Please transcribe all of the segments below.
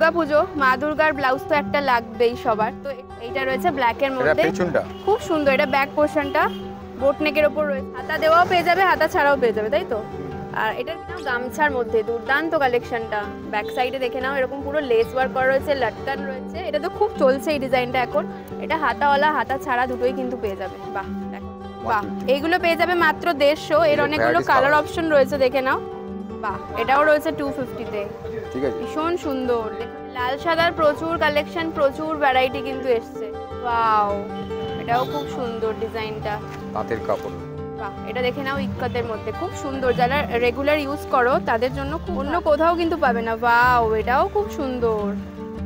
দুর্গাপুজো, মা দুর্গার ব্লাউজ তো একটা লাগবেই সবার। তো এইটা রয়েছে ব্ল্যাকের মধ্যে, খুব সুন্দর। এটা ব্যাক পোর্শনটা বোট নেকের ওপর রয়েছে, হাতা দেওয়াও পেয়ে যাবে, হাতা ছাড়াও পেয়ে যাবে, তাই তো? আর এটা গামছার মধ্যে দুর্দান্ত কালেকশনটা। ব্যাক সাইডে দেখে নাও, এরকম পুরো লেস ওয়ার্ক করা রয়েছে, লাটকান রয়েছে। এটা তো খুব চলছে এই ডিজাইনটা এখন। এটা হাতাওয়ালা, হাতা ছাড়া দুটোই কিন্তু পেয়ে যাবে। বাহ দেখো, বাহ, এইগুলো পেয়ে যাবে মাত্র 150। এর অনেকগুলো কালার অপশন রয়েছে, দেখে নাও। বাহ, এটাও রয়েছে 250 তে, ঠিক আছে, ভীষণ সুন্দর। লাল সাদার প্রচুর কালেকশন, প্রচুর ভ্যারাইটি কিন্তু এসছে। ওয়াও, এটাও খুব সুন্দর ডিজাইনটা, তাঁতের কাপড়। বাহ, এটা দেখে নাও, ইক্কাতের মধ্যে খুব সুন্দর। যারা রেগুলার ইউজ করো তাদের জন্য অন্য কোথাও কিন্তু পাবে না। ওয়াও, এটাও খুব সুন্দর।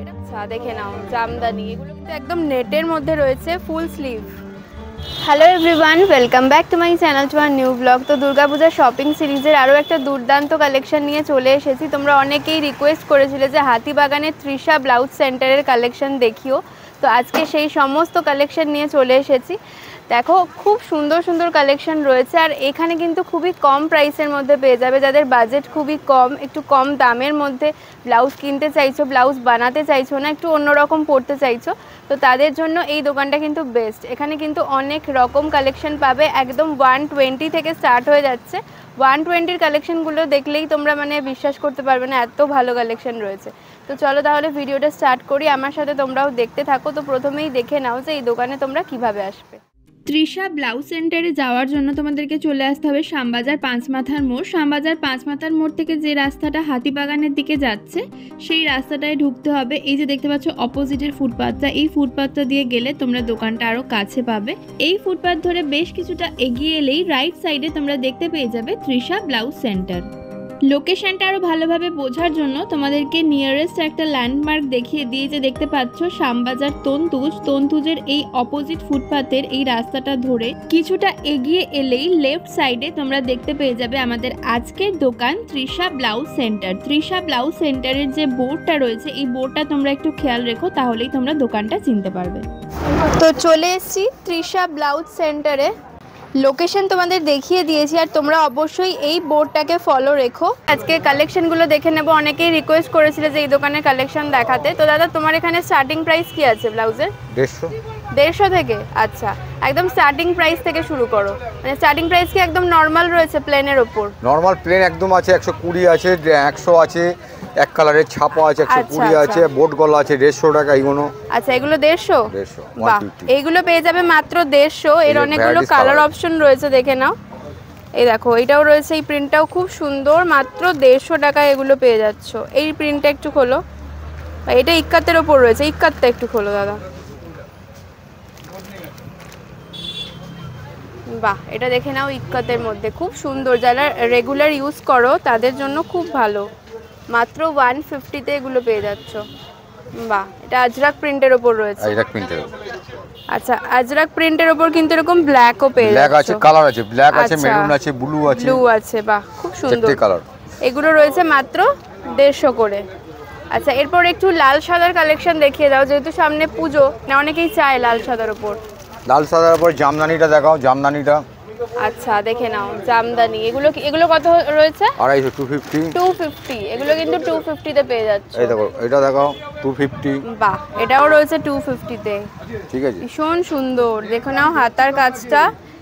এটা দেখে নাও, জামদানি, এগুলো কিন্তু একদম নেটের মধ্যে রয়েছে, full sleeve. Hello everyone, welcome back to my channel, two R new blog. তো দুর্গাপূজা শপিং সিরিজের আরও একটা দুর্দান্ত কালেকশন নিয়ে চলে এসেছি। তোমরা অনেকেই রিকোয়েস্ট করেছিলে যে হাতিবাগানের তৃষা ব্লাউজ সেন্টারের কালেকশন দেখিও। তো আজকে সেই সমস্ত কালেকশন নিয়ে চলে এসেছি। দেখো, খুব সুন্দর সুন্দর কালেকশন রয়েছে, আর এখানে কিন্তু খুবই কম প্রাইসের মধ্যে পেয়ে যাবে। যাদের বাজেট খুবই কম, একটু কম দামের মধ্যে ব্লাউজ কিনতে চাইছো, ব্লাউজ বানাতে চাইছো না, একটু অন্যরকম পড়তে চাইছো, তো তাদের জন্য এই দোকানটা কিন্তু বেস্ট। এখানে কিন্তু অনেক রকম কালেকশন পাবে, একদম 120 থেকে স্টার্ট হয়ে যাচ্ছে। 120-র কালেকশনগুলো দেখলেই তোমরা মানে বিশ্বাস করতে পারবে না, এত ভালো কালেকশন রয়েছে। তো চলো তাহলে ভিডিওটা স্টার্ট করি, আমার সাথে তোমরাও দেখতে থাকো। তো প্রথমেই দেখে নাও যে এই দোকানে তোমরা কিভাবে আসবে। তৃষা ব্লাউজ সেন্টারে যাওয়ার জন্য তোমাদেরকে চলে আসতে হবে শ্যামবাজার পাঁচমাথার মোড়। শ্যামবাজার পাঁচমাথার মোড় থেকে যে রাস্তাটা হাতিবাগানের দিকে যাচ্ছে, সেই রাস্তাটায় ঢুকতে হবে। এই যে দেখতে পাচ্ছ অপোজিটের ফুটপাথটা, এই ফুটপাথটা দিয়ে গেলে তোমরা দোকানটা আরও কাছে পাবে। এই ফুটপাথ ধরে বেশ কিছুটা এগিয়ে এলেই রাইট সাইডে তোমরা দেখতে পেয়ে যাবে তৃষা ব্লাউজ সেন্টার। লোকেশনটা আরও ভালোভাবে বোঝার জন্য তোমাদেরকে নিয়ারেস্ট একটা ল্যান্ডমার্ক দেখিয়ে দিয়ে, যে দেখতে পাচ্ছ শ্যামবাজার তন্তুজের এই অপোজিট ফুটপাথের এই রাস্তাটা ধরে কিছুটা এগিয়ে এলেই লেফট সাইডে তোমরা দেখতে পেয়ে যাবে আমাদের আজকের দোকান Trisha blouse centre. Trisha blouse সেন্টারের যে বোর্ডটা রয়েছে, এই বোর্ডটা তোমরা একটু খেয়াল রেখো, তাহলেই তোমরা দোকানটা চিনতে পারবে। তো চলে এসেছি তৃষা ব্লাউজ সেন্টারে, লোকেশন তোমাদের দেখিয়ে দিয়েছি, আর তোমরা অবশ্যই এই বোর্ডটাকে ফলো রেখো। আজকে কালেকশনগুলো দেখে নেব। অনেকেই রিকোয়েস্ট করেছিল যে এই দোকানের কালেকশন দেখাতে। তো দাদা, তোমার এখানে স্টার্টিং প্রাইস কি আছে ব্লাউজের? 150 থেকে? আচ্ছা, একদম স্টার্টিং প্রাইস থেকে শুরু করো। মানে স্টার্টিং প্রাইস কি একদম নর্মাল রয়েছে প্লেনের ওপর? নর্মাল প্লেন একদম আছে, 120 আছে, 100 আছে, এক কালারের ছাপা আছে, 120 আছে, বোর্ড গলা আছে 150 টাকা এইগুলো। আচ্ছা, এগুলো 150? বাহ, এইগুলো পেয়ে যাবে মাত্র 150। এর অনেকগুলো কালার অপশন রয়েছে, দেখে নাও। এই দেখো, এইটাও রয়েছে, এই প্রিন্টটাও খুব সুন্দর, মাত্র 150 টাকায় এগুলো পেয়ে যাচ্ছ। এই প্রিন্টটা একটু খোলো, এটা ইক্কাতের ওপর রয়েছে, ইক্কাতটা একটু খোলো দাদা। বাহ, এটা দেখে নাও, ইক্কাতের মধ্যে খুব সুন্দর। যারা রেগুলার ইউজ করো তাদের জন্য খুব ভালো, মাত্র 150-তে এগুলো পেয়ে যাচ্ছ। বাহ, এটা আজরাক প্রিন্টের ওপর রয়েছে। আজরাক প্রিন্টের ওপর, আচ্ছা, আজরাক প্রিন্টের ওপর কিন্তু এরকম ব্ল্যাকও পেয়ে যাচ্ছ। ব্ল্যাক আছে, কালার আছে, ব্ল্যাক আছে, মেরুন আছে, ব্লু আছে, ব্লু আছে। বাহ, খুব সুন্দর কালার। এগুলো রয়েছে মাত্র 150 করে। আচ্ছা, এরপর একটু লাল সাদার কালেকশন দেখিয়ে দাও, যেহেতু সামনে পুজো, না অনেকেই চায় লাল সাদার ওপর। লাল সাদার উপর জামদানিটা দেখাও, জামদানিটা। আচ্ছা, দেখে নাও জামদানি। এগুলো কত রয়েছে? 250, 250। এগুলো কিন্তু 250-তে পেয়ে যাচ্ছে। এই দেখো, এটা দেখাও, 250। বাহ, এটাও রয়েছে 250-তে, ঠিক আছে, ভীষণ সুন্দর। দেখো নাও হাতার কাজটা,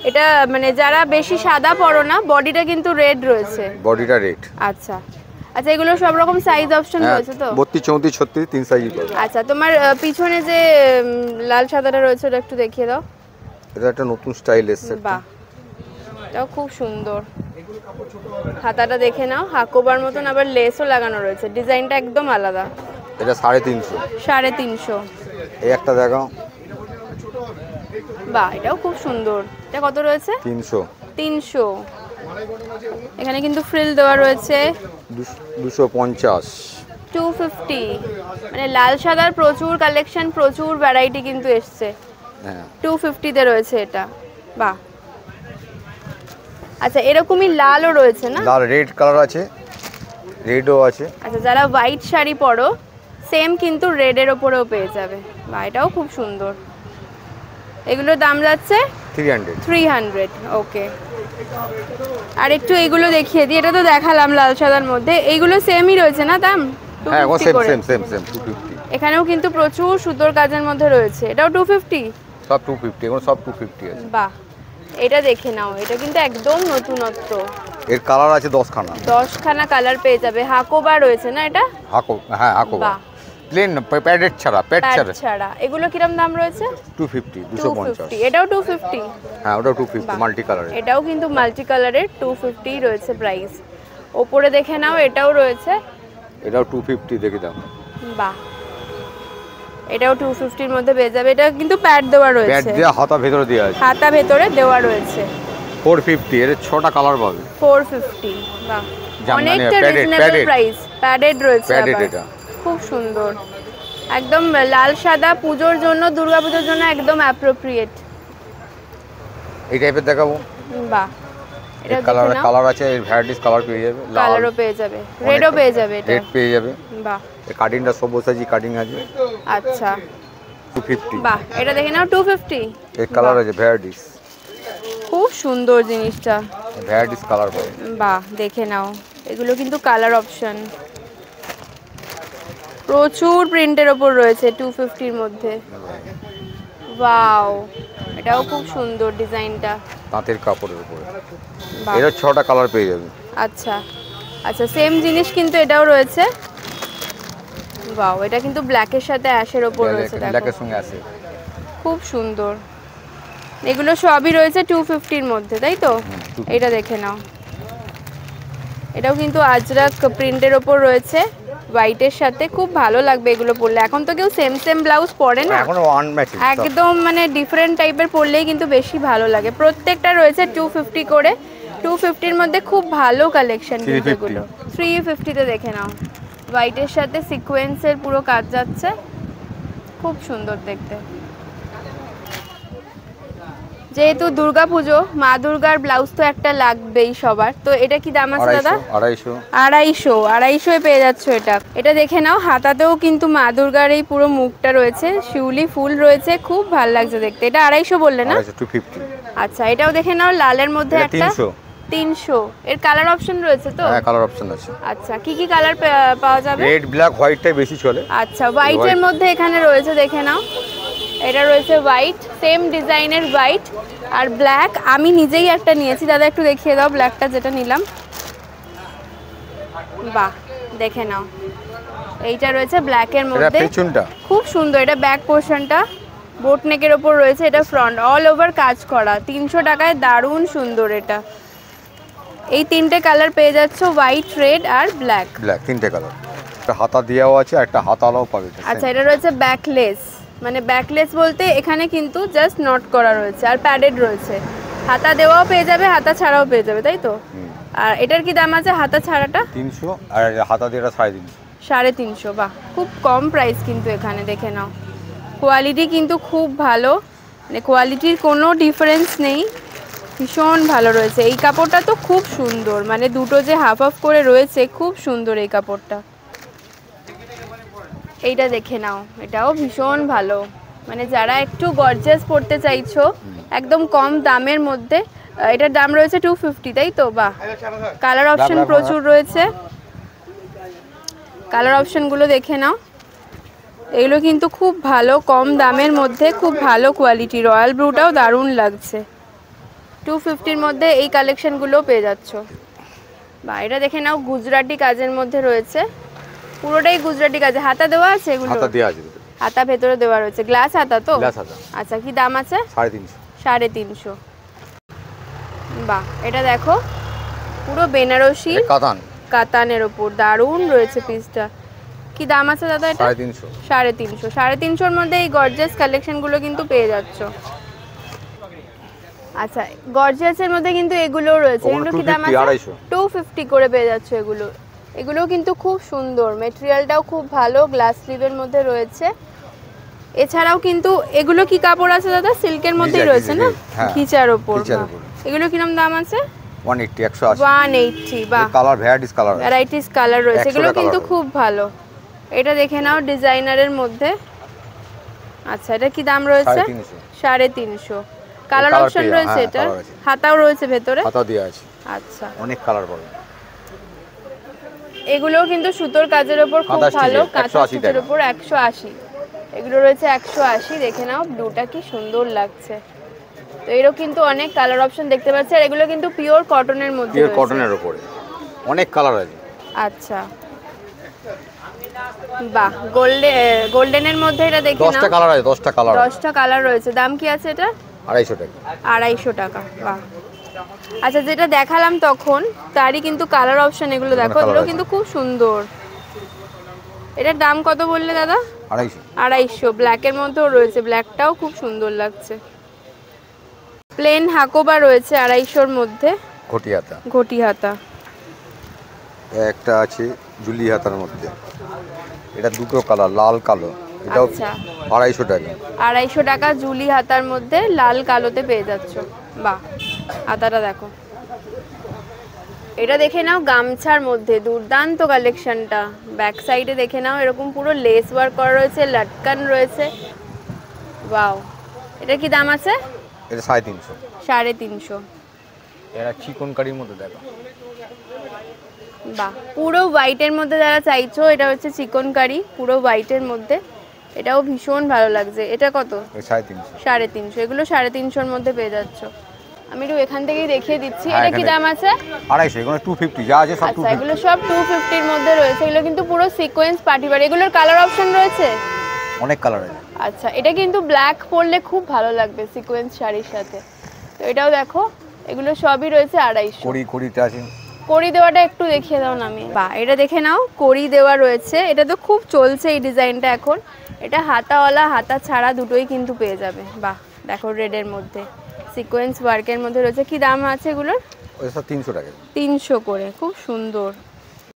এটা মানে যারা বেশি সাদা পরো না, বডিটা কিন্তু রেড রয়েছে, বডিটা রেড। আচ্ছা আচ্ছা, এগুলো সব রকম সাইজ অপশন রয়েছে তো? 32, 34, 36, 3 সাইজই পাবে। আচ্ছা, তোমার পিছনে যে লাল সাদাটা রয়েছে ওটা একটু দেখিয়ে দাও। এটা একটা নতুন স্টাইল এসেছে। বাহ, এটাও খুব সুন্দর। হাতাটা দেখে নাও, হাকোবার মতন, আবার লেসও লাগানো রয়েছে, ডিজাইনটা একদম আলাদা। এটা 350, 350। এই একটা দেখাও। বাহ, এটাও খুব সুন্দর। এটা কত রয়েছে? 300। এখানে কিন্তু ফ্রিল দেওয়া রয়েছে, 250, 250। মানে লাল সাদার প্রচুর কালেকশন, প্রচুর ভ্যারাইটি কিন্তু এসছে। হ্যাঁ, 250-তে রয়েছে এটা। বাহ, আচ্ছা, এরকমই লালও রয়েছে না? লাল, রেড কালার আছে, রেডও আছে। আচ্ছা, যারা হোয়াইট শাড়ি পরো, সেম কিন্তু রেডের ওপরেও পেয়ে যাবে। বা এটাও খুব সুন্দর। এগুলোর দাম যাচ্ছে 300। ওকে, আর একটু এইগুলো দেখিয়ে দিই। এটা তো দেখালাম লাল সাদার মধ্যে, এইগুলো সেমই রয়েছে না দাম? হ্যাঁ ও 250 করে সেম 250। এখানেও কিন্তু প্রচুর সুতোর কাজের মধ্যে রয়েছে, এটাও 250। সব 250, এখন সব 250 আছে। বাহ, এটা দেখে নাও, এটা কিন্তু একদম নতুনত্ব। এর কালার আছে 10 খানা। 10 খানা কালার পেয়ে যাবে। হাকোবা রয়েছে না এটা? হ্যাঁ হাকোবা প্লেন প্যাডেড ছাড়া, প্যাড ছাড়া। এগুলো কিরকম দাম রয়েছে? 250, 250। এটাও 250? হ্যাঁ ওটাও 250 মাল্টি কালারের। এটাও কিন্তু মাল্টি কালারের 250 রয়েছে প্রাইস। ওপরে দেখে নাও, এটাও রয়েছে, এটাও 250 দেখে দাও। বাহ, এটাও 250 এর মধ্যে পেয়ে যাবে। এটা কিন্তু প্যাড দেওয়া রয়েছে, প্যাড দেওয়া, হাতা ভেতরে দেওয়া আছে। হাতা ভেতরে দেওয়া রয়েছে। 450 এর 6টা কালার পাবে। 450, বাহ, অনেকটা প্যাডেড, রিজনেবল প্রাইস। প্যাডেড রয়েছে প্যাডেড আবার, এটা খুব সুন্দর, একদম লাল সাদা, পুজোর জন্য, দুর্গাপূজার জন্য একদম অ্যাপ্রোপ্রিয়েট। এই টাইপের দেখাবো। বাহ, এটা কালার দেখে নাও, কালার আছে, এর ভ্যারাইটিস কালার পেয়ে যাবে। কালারও পেয়ে যাবে, রেডও পেয়ে যাবে, এটা রেড পেয়ে যাবে। বাহ, এই কাটিংটা সবুজাজি কাটিং আছে। আচ্ছা 250। বাহ, এটা দেখে নাও 250। এর কালার আছে ভ্যারাইটিস, খুব সুন্দর জিনিসটা, ভ্যারাইটিস কালার পাবে। বাহ, দেখে নাও, এগুলো কিন্তু কালার অপশন। প্রচুর প্রিন্টের ওপর রয়েছে 250 এর মধ্যে। ওয়াও, এটাও খুব সুন্দর ডিজাইনটা, তাঁতের কাপড়ের উপরে। বাহ, এর 6টা কালার পেয়ে যাবে। আচ্ছা আচ্ছা, সেম জিনিস কিন্তু এটাও রয়েছে। ওয়াও, এটা কিন্তু ব্ল্যাকের সাথে অ্যাশের ওপর রয়েছে, ব্ল্যাকের দেখো সঙ্গে আছে, খুব সুন্দর। এগুলো সবই রয়েছে 250 এর মধ্যে, তাই তো? এটা দেখে নাও, এটাও কিন্তু আজরাক প্রিন্টের ওপর রয়েছে, হোয়াইটের সাথে, খুব ভালো লাগবে এগুলো পরলে। এখন তো কেউ সেম ব্লাউজ পরে না, এখন ওয়ান ম্যাচিং একদম মানে ডিফারেন্ট টাইপের পরলেই কিন্তু বেশি ভালো লাগে। প্রত্যেকটা রয়েছে 250 করে। 250 এর মধ্যে খুব ভালো কালেকশন কিন্তু এগুলো। 350 তে দেখে নাও, হোয়াইটের সাথে সিকোয়েন্সের পুরো কাজ যাচ্ছে, খুব সুন্দর দেখতে। যেহেতু দুর্গাপুজো, মা দুর্গার ব্লাউজ তো একটা লাগবেই সবার, তো এটা কি দাম আছে দাদা? 250 পেয়ে যাচ্ছ এটা। এটা দেখে নাও, হাতাতেও কিন্তু মা দুর্গার এই পুরো মুখটা রয়েছে, শিউলি ফুল রয়েছে, খুব ভালো লাগছে দেখতে। এটা 250 বললে না? 250। আচ্ছা, এটাও দেখে নাও, লালের মধ্যে একটা 300। এর কালার অপশন রয়েছে তো? হ্যাঁ কালার অপশন আছে। আচ্ছা, কি কি কালার পাওয়া যাবে? রেড, ব্ল্যাক, হোয়াইটটাই বেশি চলে। আচ্ছা, হোয়াইটের মধ্যে এখানে রয়েছে, দেখে নাও, এটা রয়েছে হোয়াইট, সেম ডিজাইনের হোয়াইট আর ব্ল্যাক। আমি নিজেই একটা নিয়েছি, দাদা একটু দেখিয়ে দাও ব্ল্যাকটা যেটা নিলাম। বাহ, দেখে নাও, এইটা রয়েছে ব্ল্যাকের মধ্যে, খুব সুন্দর। এটা ব্যাক পোর্শনটা বোট নেকের ওপর রয়েছে, এটা ফ্রন্ট অল ওভার কাজ করা। 300 টাকায় দারুণ সুন্দর এটা। এই তিনটে কালার পেয়ে যাচ্ছ, হোয়াইট, রেড আর ব্ল্যাক। তিনটে কালার। একটা হাতা দেওয়াও আছে, একটা হাতালাও পাবে। আচ্ছা, এটা রয়েছে ব্যাকলেস, মানে ব্যাকলেস বলতে এখানে কিন্তু জাস্ট নট করা রয়েছে আর প্যাডেড রয়েছে। হাতা দেওয়াও পেয়ে যাবে, হাতা ছাড়াও পেয়ে যাবে, তাই তো? আর এটার কি দাম আছে? হাতা ছাড়াটা 300 আর হাতা দেওয়াটা 350। 350, বাহ, খুব কম প্রাইস কিন্তু এখানে। দেখে নাও, কোয়ালিটি কিন্তু খুব ভালো, মানে কোয়ালিটির কোনো ডিফারেন্স নেই, ভীষণ ভালো রয়েছে। এই কাপড়টা তো খুব সুন্দর, মানে দুটো যে হাফ হাফ করে রয়েছে, খুব সুন্দর এই কাপড়টা। এইটা দেখে নাও, এটাও ভীষণ ভালো, মানে যারা একটু গর্জিয়াস পড়তে চাইছো একদম কম দামের মধ্যে, এটার দাম রয়েছে 250, তাই তো? বাহ, কালার অপশন প্রচুর রয়েছে, কালার অপশনগুলো দেখে নাও। এগুলো কিন্তু খুব ভালো, কম দামের মধ্যে খুব ভালো কোয়ালিটি। রয়্যাল ব্লুটাও দারুণ লাগছে। 250 মধ্যে এই কালেকশনগুলো পেয়ে যাচ্ছ। বা এটা দেখে নাও, গুজরাটি কাজের মধ্যে রয়েছে, পুরোটাই গুজরাটি কাজে। হাতা দেওয়া আছে এগুলো? হাতা দেওয়া আছে, হাতা ভেতরে দেওয়া রয়েছে। গ্লাস হাতা তো? গ্লাস হাতা। আচ্ছা, কি দাম আছে? 350। 350। বাহ, এটা দেখো, পুরো বেনারসি কাতানের ওপর দারুণ রয়েছে পিসটা। কি দাম আছে দাদা এটা? 350। 350। 350 মধ্যে এই গর্জিয়াস কালেকশনগুলো কিন্তু পেয়ে যাচ্ছ। আচ্ছা, গর্জিয়াসের মধ্যে কিন্তু এগুলোও রয়েছে। এগুলো কি দাম আছে? 250 করে পেয়ে যাচ্ছ এগুলো। এগুলোও কিন্তু খুব সুন্দর, মেটেরিয়ালটাও খুব ভালো, গ্লাস স্লিভের মধ্যে রয়েছে। এছাড়াও কিন্তু এগুলো কি কাপড় আছে দাদা? সিল্কের মধ্যেই রয়েছে না? ঘিচার ওপর। এগুলো কিরকম দাম আছে? 180। বাহ, কালার ভ্যারাইটিস কালার রয়েছে, এগুলো কিন্তু খুব ভালো। এটা দেখে নাও, ডিজাইনারের মধ্যে। আচ্ছা, এটা কি দাম রয়েছে? 350। কালার অপশন রয়েছে, এটা হাতাও রয়েছে ভেতরে, হাতা দেওয়া আছে। আচ্ছা, অনেক কালার পাবে। এগুলোও কিন্তু সুতোর কাজের উপর খুব ভালো, কাঁথা স্টিচের উপর 180। এগুলো রয়েছে 180, দেখে নাও ব্লুটা কি সুন্দর লাগছে। তো এরও কিন্তু অনেক কালার অপশন দেখতে পাচ্ছি, আর এগুলো কিন্তু পিওর কটনের মধ্যে, পিওর কটনের উপরে অনেক কালার আছে। আচ্ছা বাহ, গোল্ডেনের মধ্যে এটা দেখে নাও, 10টা কালার আছে, 10টা কালার, 10টা কালার রয়েছে। দাম কি আছে এটা? 250 টাকা। 250 টাকা, বাহ। আচ্ছা, যেটা দেখালাম তখন তারই কিন্তু কালার অপশন এগুলো দেখো, এগুলো কিন্তু খুব সুন্দর। এটার দাম কত বললে দাদা? 250। 250। ব্ল্যাকের মধ্যেও রয়েছে, ব্ল্যাকটাও খুব সুন্দর লাগছে। প্লেন হাকোবা রয়েছে 250-র মধ্যে, ঘটি হাতা। ঘটি হাতা একটা আছে জুলি হাতার মধ্যে, এটা দুটো কালার, লাল কালো, এটাও 250 টাকা। 250 টাকা জুলি হাতার মধ্যে লাল কালোতে পেয়ে যাচ্ছ, বাহ। হাতাটা দেখো, এটা দেখে নাও গামছার মধ্যে দুর্দান্ত কালেকশনটা। ব্যাক সাইডে দেখে নাও এরকম পুরো লেস ওয়ার্ক করা রয়েছে, লটকান রয়েছে, ওয়াও। এটা কি দাম আছে? এটা 350। 350। এরা চিকনকারির মধ্যে দেখো, বাহ, পুরো হোয়াইটের মধ্যে যারা চাইছো, এটা হচ্ছে চিকনকারি পুরো হোয়াইটের মধ্যে, এটাও ভীষণ ভালো লাগছে। এটা কত? 350। 350। এগুলো 350-র মধ্যে পেয়ে যাচ্ছ। আমি একটু এখান থেকেই দেখিয়ে দিচ্ছি। এটা কি দাম আছে? 250। এগুলো 250, যা আছে সব 250। আচ্ছা, এগুলো সব 250-র মধ্যে রয়েছে। এগুলো কিন্তু পুরো সিকোয়েন্স পার্টিবার। এগুলোর কালার অপশন রয়েছে অনেক কালার আছে। আচ্ছা, এটা কিন্তু ব্ল্যাক পরলে খুব ভালো লাগবে সিকোয়েন্স শাড়ির সাথে। তো এটাও দেখো, এগুলো সবই রয়েছে 250। কড়িতে আছে, কড়ি দেওয়াটা একটু দেখিয়ে দাও না আমি। বাহ, এটা দেখে নাও, কড়ি দেওয়া রয়েছে। এটা তো খুব চলছে এই ডিজাইনটা এখন। এটা হাতাওয়ালা হাতা ছাড়া দুটোই কিন্তু পেয়ে যাবে। বাহ, দেখো রেডের মধ্যে সিকোয়েন্স ওয়ার্কের মধ্যে রয়েছে। কি দাম আছে এগুলোর? ওটা 300 টাকা। 300 করে, খুব সুন্দর।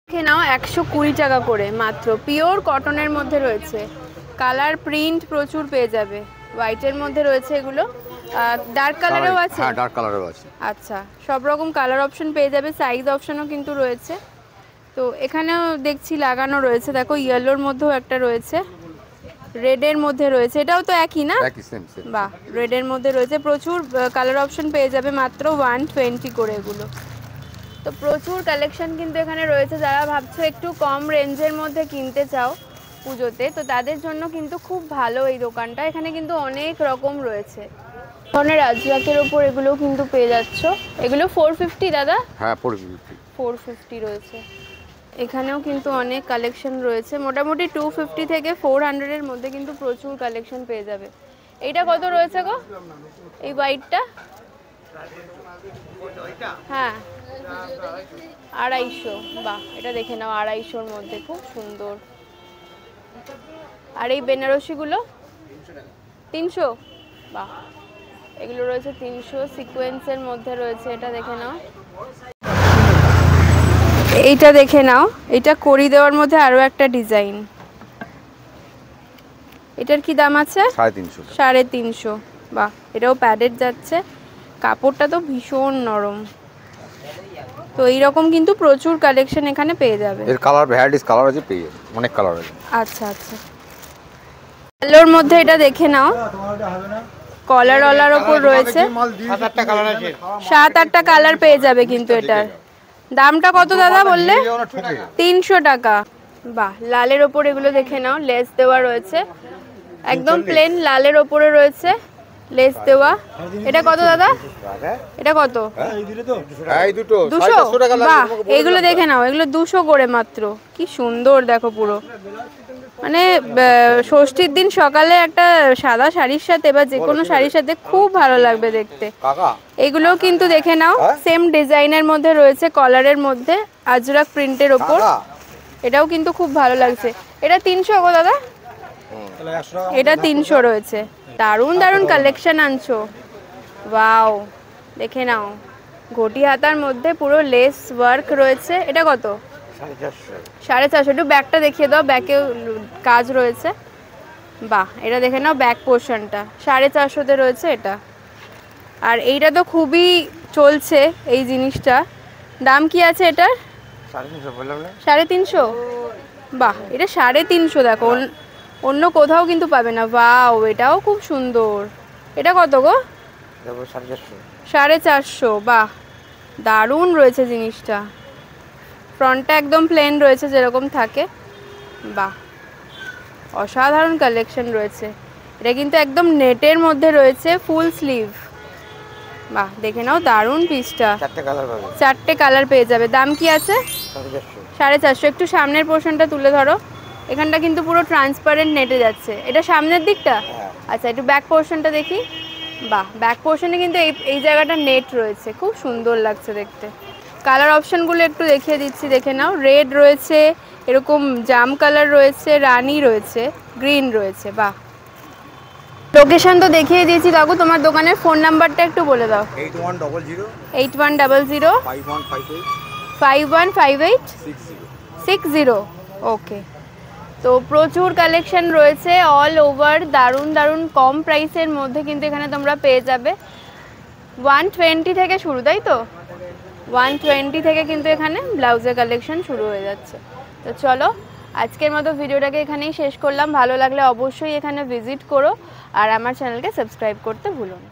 দেখে নাও 120 টাকা করে মাত্র, পিওর কটনের মধ্যে রয়েছে। কালার প্রিন্ট প্রচুর পেয়ে যাবে। হোয়াইটের মধ্যে রয়েছে এগুলো, ডার্ক কালারেও আছে। হ্যাঁ, ডার্ক কালারেও আছে। আচ্ছা, সব রকম কালার অপশন পেয়ে যাবে, সাইজ অপশনও কিন্তু রয়েছে। তো এখানেও দেখছি লাগানো রয়েছে, দেখো ইয়েলোর মধ্যেও একটা রয়েছে, রেডের মধ্যে রয়েছে। এটাও তো একই না? একই, সেম সেম। বাহ, রেডের মধ্যে রয়েছে। প্রচুর কালার অপশন পেয়ে যাবে, মাত্র 120 করে এগুলো। তো প্রচুর কালেকশন কিন্তু এখানে রয়েছে। যারা ভাবছো একটু কম রেঞ্জের মধ্যে কিনতে চাও পুজোতে, তো তাদের জন্য কিন্তু খুব ভালো এই দোকানটা। এখানে কিন্তু অনেক রকম রয়েছে ধরনের আজরাকের ওপর, এগুলোও কিন্তু পেয়ে যাচ্ছ। এগুলো 450 দাদা? হ্যাঁ, 450। 450 রয়েছে। এখানেও কিন্তু অনেক কালেকশন রয়েছে, মোটামুটি 250 থেকে 400-এর মধ্যে কিন্তু প্রচুর কালেকশন পেয়ে যাবে। এইটা কত রয়েছে গো, এই হোয়াইটটা? হ্যাঁ, 250। বাহ, এটা দেখে নাও 250-র মধ্যে, খুব সুন্দর। আর এই বেনারসিগুলো 300। বাহ, এগুলো রয়েছে 300, সিকোয়েন্সের মধ্যে রয়েছে। এটা দেখে নাও, এইটা দেখে নাও, এটা কড়ি দেওয়ার মধ্যে আরো একটা ডিজাইন। এটার কি দাম আছে? 350। 350। বাহ, এটাও প্যাডেড যাচ্ছে, কাপড়টা তো ভীষণ নরম। তো এইরকম কিন্তু প্রচুর কালেকশন এখানে পেয়ে যাবে। এর কালার ভ্যারাইটিস কালার আছে, পেয়ে যাবে অনেক কালার আছে। আচ্ছা আচ্ছা, কালোর মধ্যে এটা দেখে নাও, কলার ওলার ওপর রয়েছে। 7-8টা কালার আছে, 7-8টা কালার পেয়ে যাবে কিন্তু। এটার দামটা কত দাদা বললে? 300 টাকা। বাহ, লালের ওপর এগুলো দেখে নাও, লেস দেওয়া রয়েছে, একদম প্লেন লালের ওপরে রয়েছে লেস দেওয়া। এটা কত দাদা? এটা কত? এই দুটো 200 টাকা। বাহ, এগুলো দেখে নাও, এগুলো 200 করে মাত্র। কি সুন্দর দেখো, পুরো মানে ষষ্ঠীর দিন সকালে একটা সাদা শাড়ির সাথে বা যে কোনো শাড়ির সাথে খুব ভালো লাগবে দেখতে। এগুলোও কিন্তু দেখে নাও, সেম ডিজাইনের মধ্যে রয়েছে, কলারের মধ্যে আজরাক প্রিন্টের ওপর। এটাও কিন্তু খুব ভালো লাগছে। এটা 300 গো দাদা? এটা 300 রয়েছে। দারুণ দারুণ কালেকশন আনছো, ওয়াও। দেখে নাও, ঘটি হাতার মধ্যে পুরো লেস ওয়ার্ক রয়েছে। এটা কত? 450। একটু ব্যাকটা দেখিয়ে দাও, ব্যাকে কাজ রয়েছে। বাহ, এটা দেখে নাও, ব্যাক পোর্শনটা 450-তে রয়েছে এটা। আর এইটা তো খুবই চলছে এই জিনিসটা। দাম কি আছে এটার? 350। বাহ, এটা 350। দেখো, অন্য কোথাও কিন্তু পাবে না। বাও, এটাও খুব সুন্দর। এটা কত গো? 450। বাহ, দারুণ রয়েছে জিনিসটা। ফ্রন্টটা একদম প্লেন রয়েছে যেরকম থাকে। বাহ, অসাধারণ কালেকশন রয়েছে। এটা কিন্তু একদম নেটের মধ্যে রয়েছে, ফুল স্লিভ। বাহ, দেখে নাও, দারুণ পিসটা। 4টে কালার পাবে, 4টে কালার পেয়ে যাবে। দাম কি আছে? 450। একটু সামনের পোর্শনটা তুলে ধরো, এখানটা কিন্তু পুরো ট্রান্সপারেন্ট নেটে যাচ্ছে। এটা সামনের দিকটা? আচ্ছা, একটু ব্যাক পোর্শনটা দেখি। বাহ, ব্যাক পোর্শনে কিন্তু এই জায়গাটা নেট রয়েছে, খুব সুন্দর লাগছে দেখতে। কালার অপশনগুলো একটু দেখিয়ে দিচ্ছি, দেখে নাও। রেড রয়েছে, এরকম জাম কালার রয়েছে, রানি রয়েছে, গ্রিন রয়েছে। বাহ, লোকেশন তো দেখিয়ে দিয়েছি কাকু, তোমার দোকানের ফোন নাম্বারটা একটু বলে দাও। 8100 5158 60। ওকে, তো প্রচুর কালেকশন রয়েছে অল ওভার, দারুণ দারুণ কম প্রাইসের মধ্যে কিন্তু এখানে তোমরা পেয়ে যাবে। 120 থেকে শুরু, তাই তো? 120 থেকে কিন্তু এখানে ব্লাউজের কালেকশন শুরু হয়ে যাচ্ছে। তো চলো, আজকের মতো ভিডিওটাকে এখানেই শেষ করলাম। ভালো লাগলে অবশ্যই এখানে ভিজিট করো, আর আমার চ্যানেলকে সাবস্ক্রাইব করতে ভুলো না।